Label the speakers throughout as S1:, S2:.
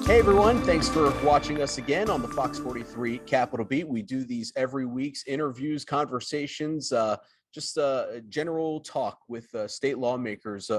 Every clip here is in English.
S1: Hey everyone, thanks for watching us again on the Fox 43 Capital Beat. We do these every week's interviews, conversations, just general talk with state lawmakers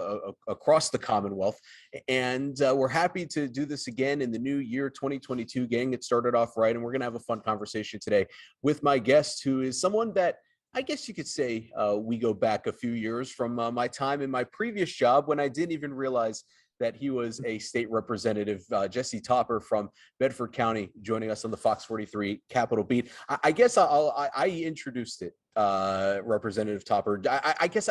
S1: across the Commonwealth. And we're happy to do this again in the new year, 2022, getting it started off right. And we're going to have a fun conversation today with my guest, who is someone that I guess you could say we go back a few years from my time in my previous job when I didn't even realize that he was a state representative. Jesse Topper from Bedford County joining us on the Fox 43 Capital Beat. I guess I introduced it, Representative Topper. I guess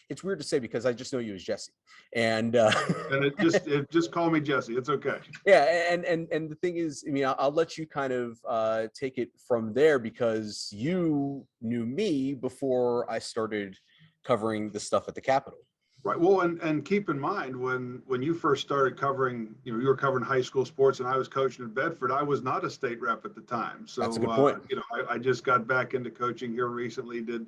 S1: it's weird to say because I just know you as Jesse. And
S2: it just call me Jesse. It's okay.
S1: Yeah, and the thing is, I mean, I'll let you kind of take it from there because you knew me before I started covering the stuff at the Capitol.
S2: Right. Well, and keep in mind when you first started covering, you were covering high school sports, and I was coaching in Bedford. I was not a state rep at the time. So
S1: that's a good point.
S2: I just got back into coaching here recently. Did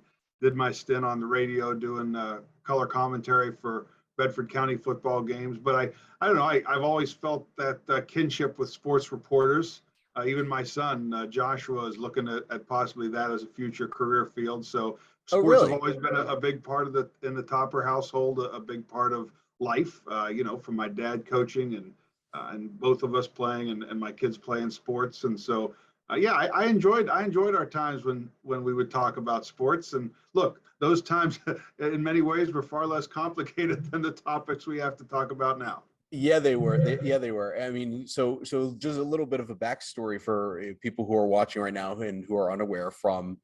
S2: my stint on the radio doing color commentary for Bedford County football games. But I don't know. I've always felt that kinship with sports reporters. Even my son Joshua is looking at possibly that as a future career field. So sports have always been a big part of in the Topper household, a big part of life. From my dad coaching and both of us playing and my kids playing sports. And so, I enjoyed our times when we would talk about sports. And look, those times in many ways were far less complicated than the topics we have to talk about now.
S1: Yeah, they were. They were. I mean, so just a little bit of a backstory for people who are watching right now and who are unaware. From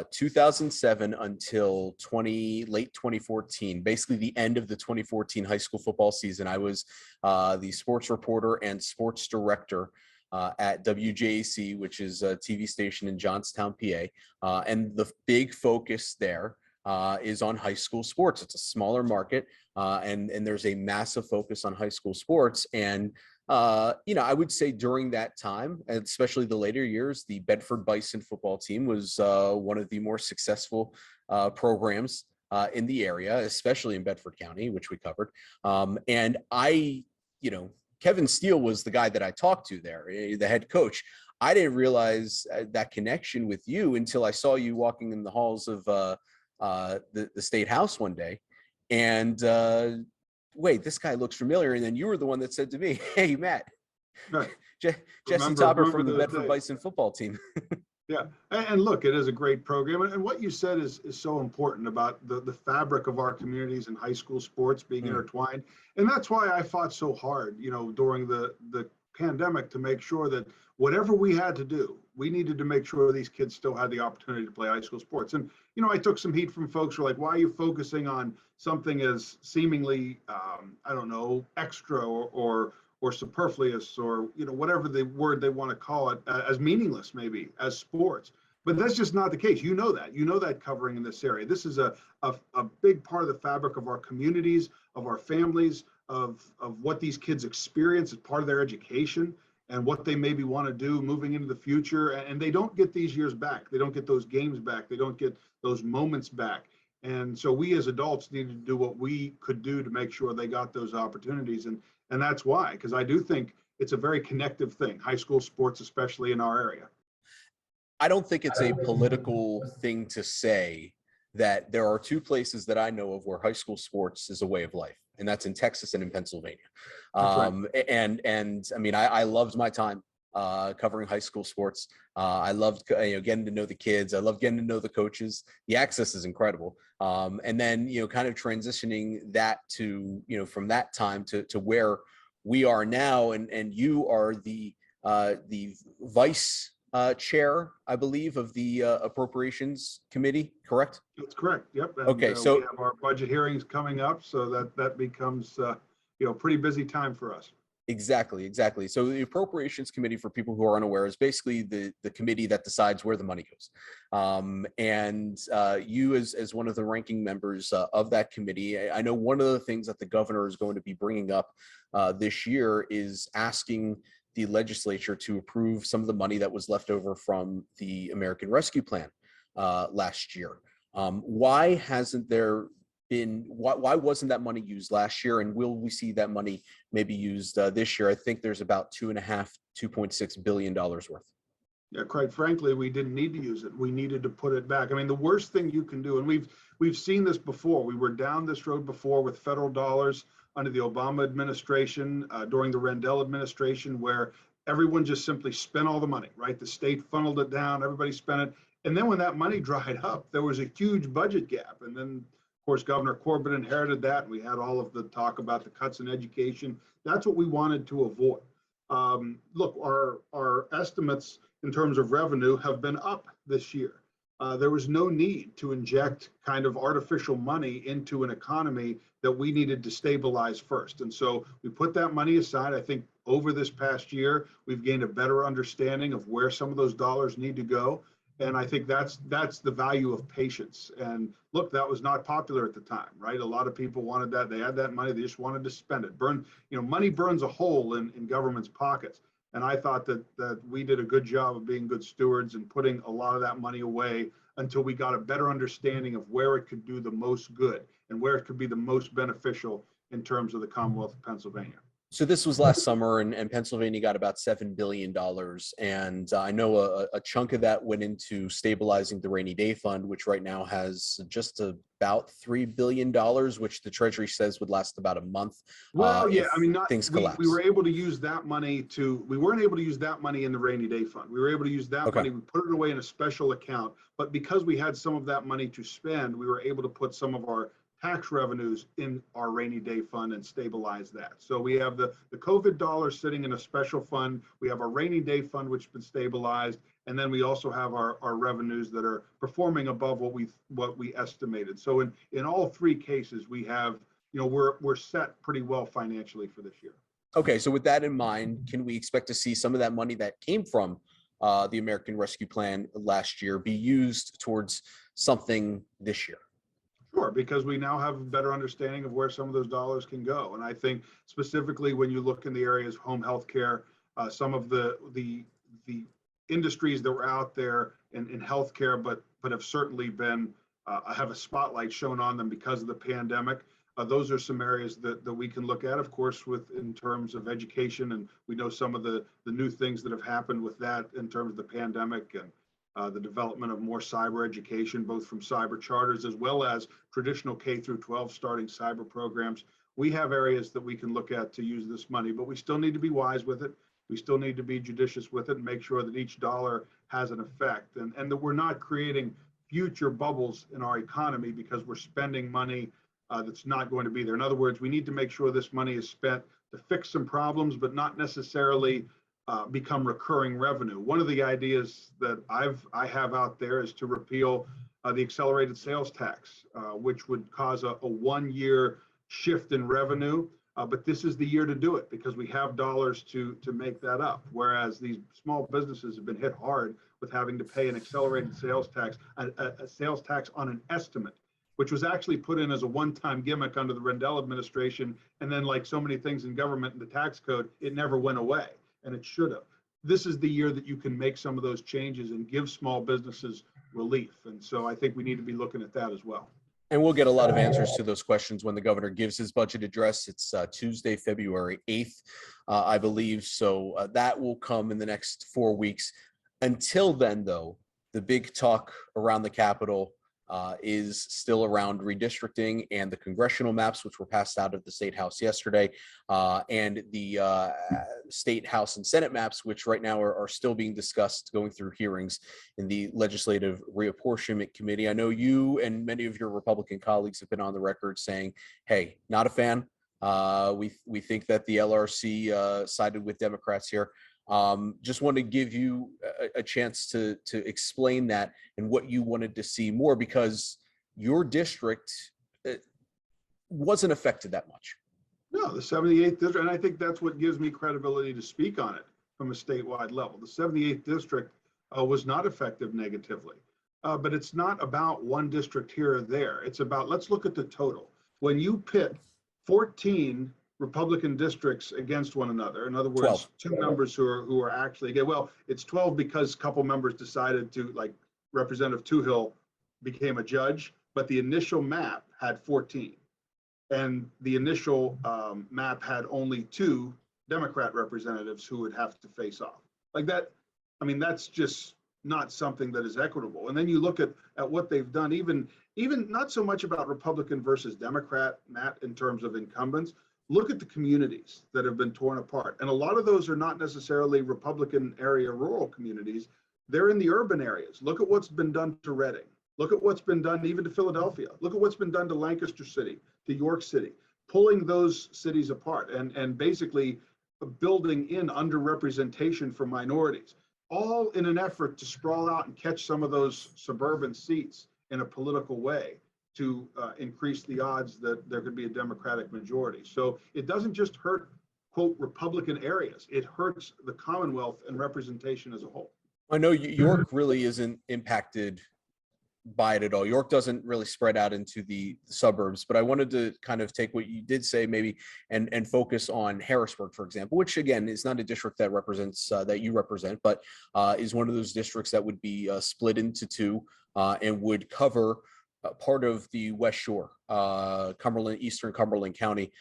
S1: 2007 until late 2014, basically the end of the 2014 high school football season, I was the sports reporter and sports director at WJAC, which is a TV station in Johnstown, PA. And the big focus there is on high school sports. It's a smaller market, and there's a massive focus on high school sports. And I would say during that time, especially the later years, the Bedford Bison football team was one of the more successful programs in the area, especially in Bedford County, which we covered. And Kevin Steele was the guy that I talked to there, the head coach. I didn't realize that connection with you until I saw you walking in the halls of the State House one day. And wait, this guy looks familiar. And then you were the one that said to me, hey, Matt,
S2: right.
S1: Jesse Topper from the Bedford Bison football team.
S2: Yeah. And look, it is a great program. And what you said is so important about the fabric of our communities and high school sports being intertwined. And that's why I fought so hard, during the pandemic to make sure that whatever we had to do, we needed to make sure these kids still had the opportunity to play high school sports. And, I took some heat from folks who are like, why are you focusing on something as seemingly, extra or superfluous or, whatever the word they want to call it, as meaningless, maybe, as sports. But that's just not the case. You know that covering in this area. This is a big part of the fabric of our communities, of our families, of what these kids experience as part of their education and what they maybe want to do moving into the future. And they don't get these years back. They don't get those games back. They don't get those moments back. And so we as adults needed to do what we could do to make sure they got those opportunities. And that's why, because I do think it's a very connective thing, high school sports, especially in our area.
S1: I don't think it's a political thing to say that there are two places that I know of where high school sports is a way of life, and that's in Texas and in Pennsylvania. Right. And I mean, I loved my time covering high school sports. I loved getting to know the kids. I loved getting to know the coaches. The access is incredible. And then kind of transitioning that to from that time to where we are now, and you are the vice chair, I believe, of the Appropriations Committee, correct?
S2: That's correct. Yep. And,
S1: okay, so
S2: we have our budget hearings coming up, so that becomes pretty busy time for us.
S1: Exactly. So the Appropriations Committee, for people who are unaware, is basically the committee that decides where the money goes. And you, as one of the ranking members of that committee, I know one of the things that the governor is going to be bringing up this year is asking the legislature to approve some of the money that was left over from the American Rescue Plan last year. Why hasn't there been, why wasn't that money used last year? And will we see that money maybe used this year? I think there's about $2.6 billion worth.
S2: Yeah, quite frankly, we didn't need to use it. We needed to put it back. I mean, the worst thing you can do, and we've seen this before. We were down this road before with federal dollars under the Obama administration, during the Rendell administration, where everyone just simply spent all the money, right? The state funneled it down, everybody spent it. And then when that money dried up, there was a huge budget gap. And then, of course, Governor Corbett inherited that. And we had all of the talk about the cuts in education. That's what we wanted to avoid. Look, our estimates in terms of revenue have been up this year. There was no need to inject kind of artificial money into an economy that we needed to stabilize first. And so we put that money aside. I think over this past year, we've gained a better understanding of where some of those dollars need to go. And I think that's the value of patience. And look, that was not popular at the time, right? A lot of people wanted that. They had that money. They just wanted to spend it. Money burns a hole in government's pockets. And I thought that we did a good job of being good stewards and putting a lot of that money away until we got a better understanding of where it could do the most good and where it could be the most beneficial in terms of the Commonwealth of Pennsylvania.
S1: So this was last summer, and Pennsylvania got about $7 billion. And I know a chunk of that went into stabilizing the rainy day fund, which right now has just about $3 billion, which the Treasury says would last about a month.
S2: Well, yeah, I mean,
S1: things collapse.
S2: We were able to use that money we weren't able to use that money in the rainy day fund. We were able to use that money, we put it away in a special account. But because we had some of that money to spend, we were able to put some of our tax revenues in our rainy day fund and stabilize that. So we have the COVID dollars sitting in a special fund. We have our rainy day fund, which has been stabilized. And then we also have our revenues that are performing above what we estimated. So in all three cases, we have, we're set pretty well financially for this year.
S1: Okay, so with that in mind, can we expect to see some of that money that came from the American Rescue Plan last year be used towards something this year?
S2: Sure, because we now have a better understanding of where some of those dollars can go. And I think specifically when you look in the areas of home health care, some of the industries that were out there in healthcare, but have certainly been, have a spotlight shown on them because of the pandemic. Those are some areas that we can look at, of course, in terms of education. And we know some of the new things that have happened with that in terms of the pandemic and the development of more cyber education, both from cyber charters as well as traditional K through 12 starting cyber programs. We have areas that we can look at to use this money, but we still need to be wise with it. We still need to be judicious with it and make sure that each dollar has an effect and that we're not creating future bubbles in our economy because we're spending money that's not going to be there. In other words, we need to make sure this money is spent to fix some problems, but not necessarily become recurring revenue. One of the ideas that I have out there is to repeal the accelerated sales tax, which would cause a 1-year shift in revenue. But this is the year to do it because we have dollars to make that up. Whereas these small businesses have been hit hard with having to pay an accelerated sales tax, a sales tax on an estimate, which was actually put in as a one-time gimmick under the Rendell administration. And then like so many things in government and the tax code, it never went away. And it should have. This is the year that you can make some of those changes and give small businesses relief. And so I think we need to be looking at that as well.
S1: And we'll get a lot of answers to those questions when the governor gives his budget address. It's Tuesday, February 8th, I believe. So that will come in the next 4 weeks. Until then, though, the big talk around the Capitol is still around redistricting and the congressional maps, which were passed out of the State House yesterday, and the State House and Senate maps, which right now are still being discussed, going through hearings in the Legislative Reapportionment Committee. I know you and many of your Republican colleagues have been on the record saying, hey, not a fan. We think that the LRC sided with Democrats here. Just want to give you a chance to explain that and what you wanted to see more, because your district wasn't affected that much.
S2: No, the 78th district, and I think that's what gives me credibility to speak on it from a statewide level. The 78th district was not affected negatively, but it's not about one district here or there. It's about, let's look at the total. When you pit 14 Republican districts against one another. In other words, 2 members who are actually, well, it's 12 because a couple members decided to, like Representative Toohill became a judge, but the initial map had 14. And the initial map had only 2 Democrat representatives who would have to face off. Like that, I mean, that's just not something that is equitable. And then you look at what they've done, even not so much about Republican versus Democrat, Matt, in terms of incumbents. Look at the communities that have been torn apart. And a lot of those are not necessarily Republican area rural communities. They're in the urban areas. Look at what's been done to Reading. Look at what's been done even to Philadelphia. Look at what's been done to Lancaster City, to York City, pulling those cities apart and basically building in underrepresentation for minorities, all in an effort to sprawl out and catch some of those suburban seats in a political way to increase the odds that there could be a Democratic majority. So it doesn't just hurt, quote, Republican areas, it hurts the Commonwealth and representation as a whole.
S1: I know York really isn't impacted by it at all. York doesn't really spread out into the suburbs, but I wanted to kind of take what you did say maybe and focus on Harrisburg, for example, which again is not a district that represents that you represent, but is one of those districts that would be split into 2 and would cover part of the West Shore, Cumberland, Eastern Cumberland County.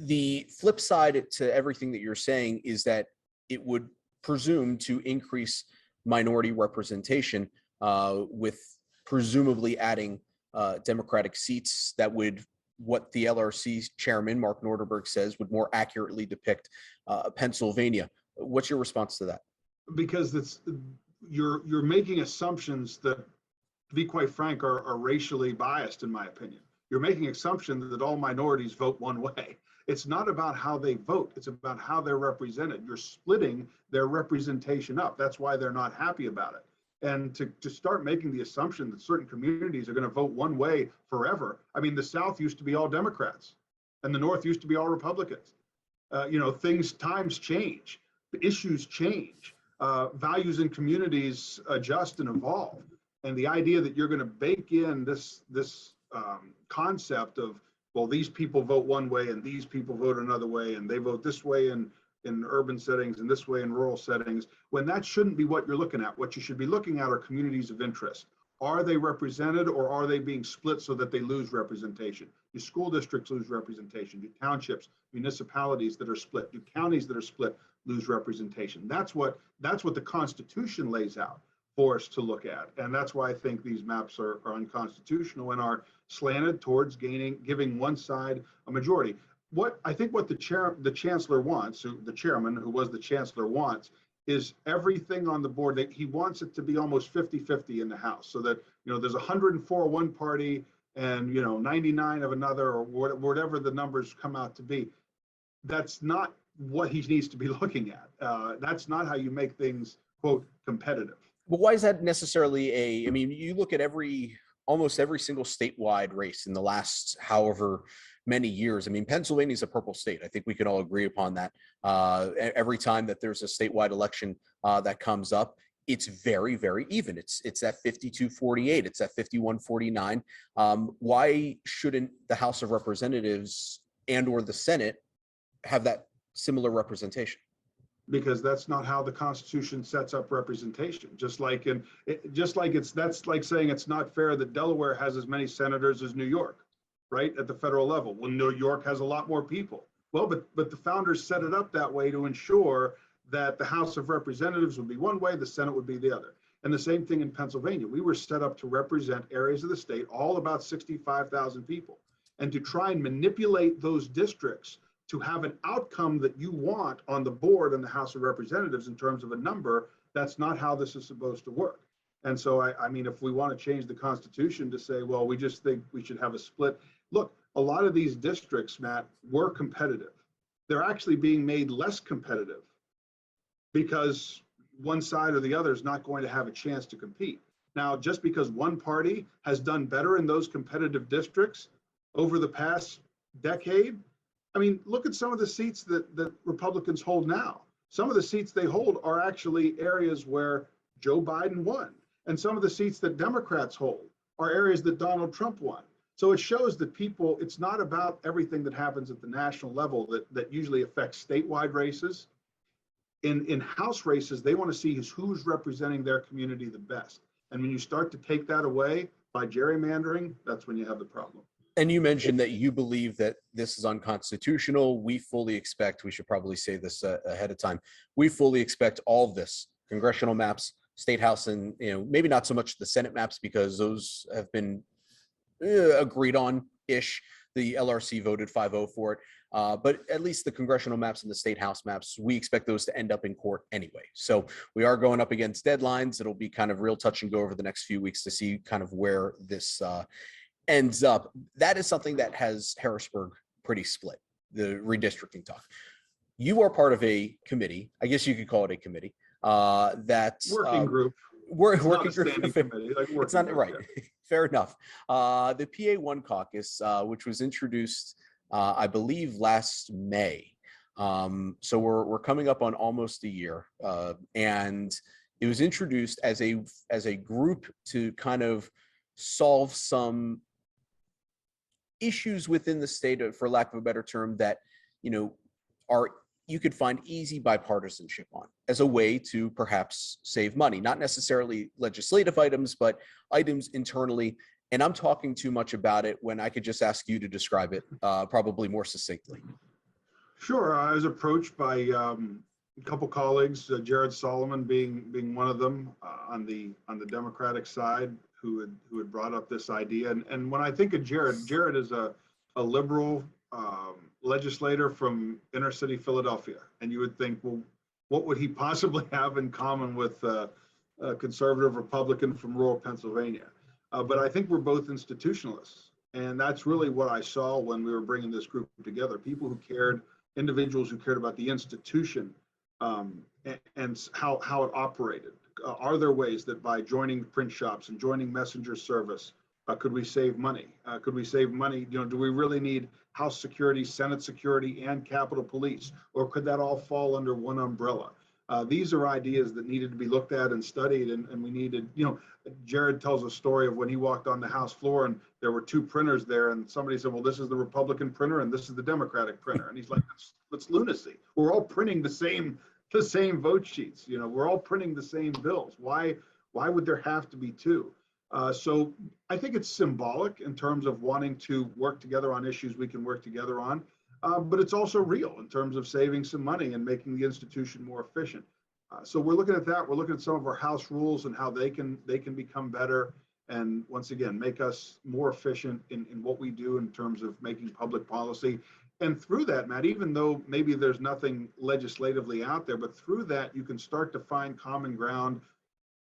S1: The flip side to everything that you're saying is that it would presume to increase minority representation with presumably adding Democratic seats that would, what the LRC chairman, Mark Norderberg, says would more accurately depict Pennsylvania. What's your response to that?
S2: Because you're making assumptions that, to be quite frank, are racially biased, in my opinion. You're making assumptions that all minorities vote one way. It's not about how they vote. It's about how they're represented. You're splitting their representation up. That's why they're not happy about it. And to start making the assumption that certain communities are going to vote one way forever. I mean, the South used to be all Democrats and the North used to be all Republicans. Times change, issues change, values in communities adjust and evolve. And the idea that you're going to bake in this concept of, well, these people vote one way and these people vote another way, and they vote this way in urban settings and this way in rural settings, when that shouldn't be what you're looking at. What you should be looking at are communities of interest. Are they represented, or are they being split so that they lose representation? Do school districts lose representation? Do townships, municipalities that are split, do counties that are split lose representation? That's what the Constitution lays out for us to look at. And that's why I think these maps are unconstitutional and are slanted towards giving one side a majority. What the chancellor wants, the chairman who was the chancellor wants, is everything on the board. That he wants it to be almost 50-50 in the House, so that there's 104 of one party and 99 of another, or whatever the numbers come out to be. That's not what he needs to be looking at. That's not how you make things, quote, competitive.
S1: But why is that necessarily I mean, you look at almost every single statewide race in the last however many years. I mean, Pennsylvania is a purple state. I think we can all agree upon that. Every time that there's a statewide election that comes up, it's very, very even. It's at 52-48. It's at 51-49. Why shouldn't the House of Representatives and or the Senate have that similar representation?
S2: Because that's not how the Constitution sets up representation. That's like saying it's not fair that Delaware has as many senators as New York, right, at the federal level. Well, New York has a lot more people. Well, but the founders set it up that way to ensure that the House of Representatives would be one way, the Senate would be the other. And the same thing in Pennsylvania. We were set up to represent areas of the state, all about 65,000 people, and to try and manipulate those districts to have an outcome that you want on the board in the House of Representatives in terms of a number. That's not how this is supposed to work. And so, I mean, if we want to change the Constitution to say, well, we just think we should have a split. Look, a lot of these districts, Matt, were competitive. They're actually being made less competitive because one side or the other is not going to have a chance to compete. Now, just because one party has done better in those competitive districts over the past decade, I mean, look at some of the seats that Republicans hold now. Some of the seats they hold are actually areas where Joe Biden won. And some of the seats that Democrats hold are areas that Donald Trump won. So it shows that people, it's not about everything that happens at the national level that usually affects statewide races. In House races, they want to see who's representing their community the best. And when you start to take that away, By gerrymandering, that's when you have the problem.
S1: And you mentioned that you believe that this is unconstitutional. We fully expect, we should probably say this ahead of time, we fully expect all of this, congressional maps, state house, and maybe not so much the Senate maps because those have been agreed on ish. The LRC voted 5-0 for it. But at least the congressional maps and the state house maps, we expect those to end up in court anyway. So we are going up against deadlines. It'll be kind of real touch and go over the next few weeks to see kind of where this ends up. That is something that has Harrisburg pretty split, the redistricting talk. You are part of a committee, I guess you could call it a committee, that's
S2: working group.
S1: Working
S2: group. Committee, like
S1: it's not
S2: group,
S1: right.
S2: Yeah.
S1: Fair enough. The PA1 caucus, which was introduced, I believe, last May. So we're coming up on almost a year, and it was introduced as a group to kind of solve some issues within the state, for lack of a better term, that are you could find easy bipartisanship on as a way to perhaps save money, not necessarily legislative items, but items internally. And I'm talking too much about it when I could just ask you to describe it probably more succinctly.
S2: Sure. I was approached by a couple colleagues, Jared Solomon being one of them on the Democratic side, who had brought up this idea. And when I think of Jared is a liberal legislator from inner city Philadelphia, and you would think, well, what would he possibly have in common with a conservative Republican from rural Pennsylvania? But I think we're both institutionalists, and that's really what I saw when we were bringing this group together. People who cared, individuals who cared about the institution and how it operated. Are there ways that by joining print shops and joining messenger service, could we save money? Could we save money? Do we really need House security, Senate security, and Capitol Police? Or could that all fall under one umbrella? These are ideas that needed to be looked at and studied, and we needed, Jared tells a story of when he walked on the House floor and there were two printers there, and somebody said, well, this is the Republican printer and this is the Democratic printer. And he's like, that's lunacy. We're all printing the same vote sheets. We're all printing the same bills. Why would there have to be two? So I think it's symbolic in terms of wanting to work together on issues we can work together on, but it's also real in terms of saving some money and making the institution more efficient. So we're looking at that. We're looking at some of our House rules and how they can become better, and once again make us more efficient in what we do in terms of making public policy. And through that, Matt, even though maybe there's nothing legislatively out there, but through that you can start to find common ground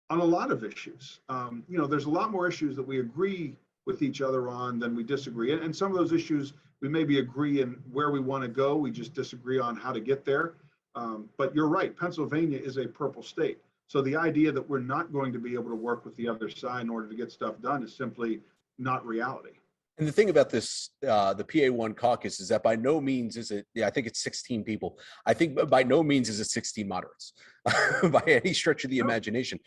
S2: on a lot of issues. There's a lot more issues that we agree with each other on than we disagree. And some of those issues we maybe agree in where we want to go. We just disagree on how to get there. But you're right, Pennsylvania is a purple state. So the idea that we're not going to be able to work with the other side in order to get stuff done is simply not reality.
S1: And the thing about this, the PA1 caucus, is that by no means is it, I think it's 16 people. I think by no means is it 16 moderates by any stretch of the imagination.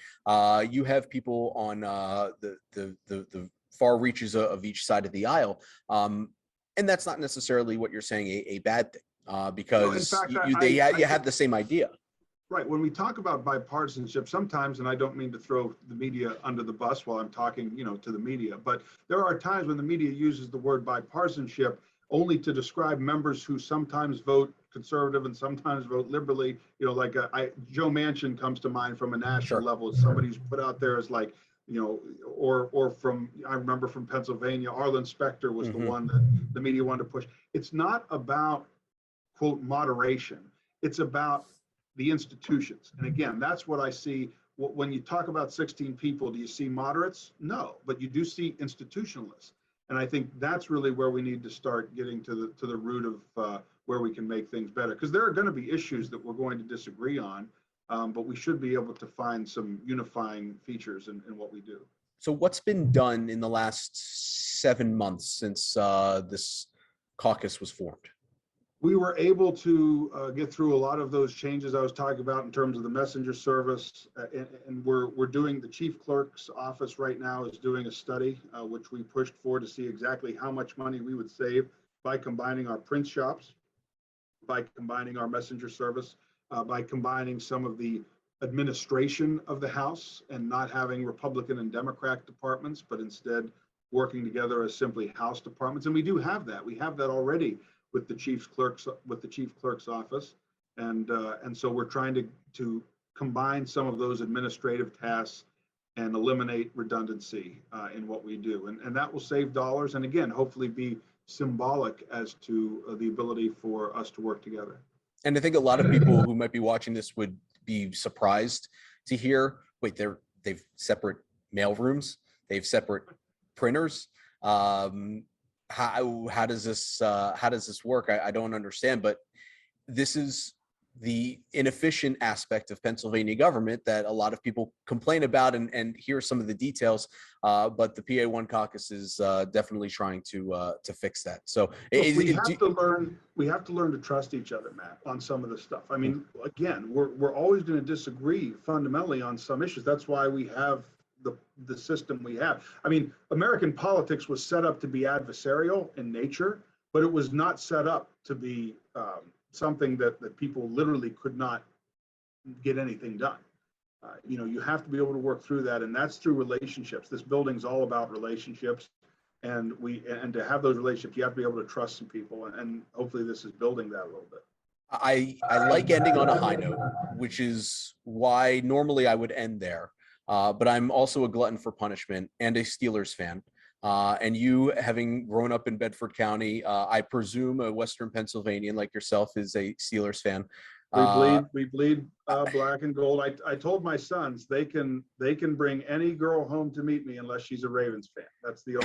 S1: You have people on the far reaches of each side of the aisle. And that's not necessarily what you're saying a bad thing, because you have the same idea.
S2: Right. When we talk about bipartisanship, sometimes, and I don't mean to throw the media under the bus while I'm talking, to the media, but there are times when the media uses the word bipartisanship only to describe members who sometimes vote conservative and sometimes vote liberally. Like Joe Manchin comes to mind from a national level as somebody who's put out there as like, or from, I remember from Pennsylvania, Arlen Specter was the one that the media wanted to push. It's not about, quote, moderation. It's about the institutions. And again, that's what I see. When you talk about 16 people, do you see moderates? No, but you do see institutionalists. And I think that's really where we need to start getting to the root of where we can make things better. Because there are going to be issues that we're going to disagree on, but we should be able to find some unifying features in what we do.
S1: So what's been done in the last 7 months since this caucus was formed?
S2: We were able to get through a lot of those changes I was talking about in terms of the messenger service, and we're doing, the chief clerk's office right now is doing a study, which we pushed for to see exactly how much money we would save by combining our print shops, by combining our messenger service, by combining some of the administration of the House and not having Republican and Democrat departments, but instead working together as simply House departments. And we do have that. We have that already with the chief clerk's office, and so we're trying to combine some of those administrative tasks and eliminate redundancy in what we do, and that will save dollars, and again, hopefully be symbolic as to the ability for us to work together.
S1: And I think a lot of people who might be watching this would be surprised to hear, wait, they've separate mail rooms, they've separate printers. How does this work? I don't understand, but this is the inefficient aspect of Pennsylvania government that a lot of people complain about, and here's some of the details. But the PA1 caucus is definitely trying to fix that. So
S2: we have to learn to trust each other, Matt, on some of the stuff. I mean, again, we're always going to disagree fundamentally on some issues. That's why we have the system we have. I mean, American politics was set up to be adversarial in nature, but it was not set up to be something that people literally could not get anything done. You have to be able to work through that, and that's through relationships. This building's all about relationships, and to have those relationships, you have to be able to trust some people, and hopefully this is building that a little bit.
S1: I like ending on a high note, which is why normally I would end there. But I'm also a glutton for punishment and a Steelers fan. And you, having grown up in Bedford County, I presume a Western Pennsylvanian like yourself is a Steelers fan.
S2: We bleed black and gold. I told my sons they can bring any girl home to meet me unless she's a Ravens fan. That's the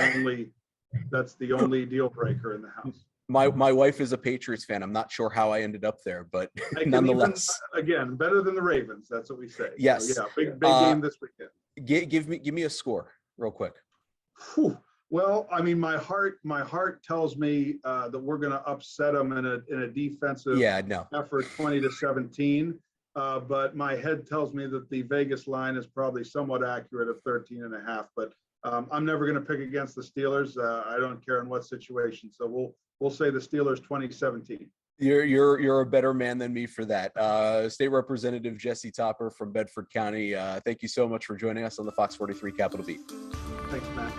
S2: only deal breaker in the house.
S1: My wife is a Patriots fan. I'm not sure how I ended up there, but nonetheless,
S2: again, better than the Ravens. That's what we say.
S1: Yes.
S2: So, yeah, big game this weekend.
S1: Give me a score real quick.
S2: Whew. Well, I mean, my heart tells me that we're going to upset them in a defensive effort, 20-17. But my head tells me that the Vegas line is probably somewhat accurate of 13.5. But I'm never going to pick against the Steelers. I don't care in what situation. So we'll say the Steelers 2017.
S1: You're a better man than me for that. State Representative Jesse Topper from Bedford County. Thank you so much for joining us on the Fox 43 Capitol Beat.
S2: Thanks, Matt.